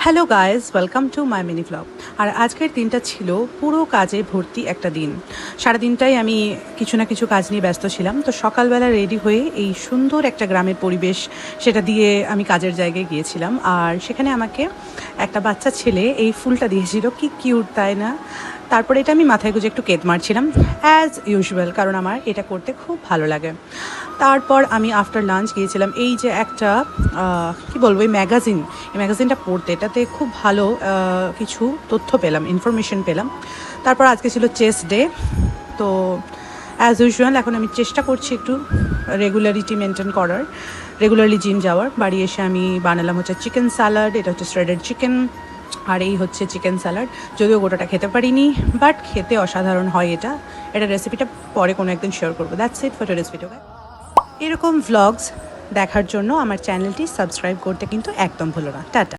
Hello guys, welcome to my mini vlog. আর আজকের দিনটা ছিল পুরো কাজে ভর্তি একটা দিন। সারাদিনটাই আমি কিছু না কিছু কাজ নিয়ে ব্যস্ত ছিলাম। তো সকালবেলা রেডি হয়ে এই সুন্দর একটা গ্রামের পরিবেশ সেটা দিয়ে আমি কাজের জায়গায় গিয়েছিলাম। আর সেখানে আমাকে একটা বাচ্চা ছেলে এই ফুলটা দিয়েছিল, কি কিউট তাই না? তারপরে এটা আমি মাথায় গুঁজে একটু কেত মারছিলাম অ্যাজ ইউজুয়াল, কারণ আমার এটা করতে খুব ভালো লাগে। তারপর আমি আফটার লাঞ্চ গিয়েছিলাম এই যে একটা কি বলবো, এই ম্যাগাজিনটা পড়তে। এটাতে খুব ভালো কিছু তথ্য পেলাম, ইনফরমেশন পেলাম। তারপর আজকে ছিল চেস্ট ডে। তো অ্যাজ ইউজুয়াল এখন আমি চেষ্টা করছি একটু রেগুলারিটি মেনটেন করার, রেগুলারলি জিম যাওয়ার। বাড়ি এসে আমি বানালাম হচ্ছে চিকেন স্যালাড, এটা হচ্ছে শ্রেডেড চিকেন, আর এই হচ্ছে চিকেন স্যালাড। যদিও গোটাটা খেতে পারিনি, বাট খেতে অসাধারণ হয় এটা। এটা রেসিপিটা পরে কোনো একদিন শেয়ার করবো। That's it for today's video. এরকম ভ্লগস দেখার জন্য আমার চ্যানেলটি সাবস্ক্রাইব করতে কিন্তু একদম ভুলো না। টাটা।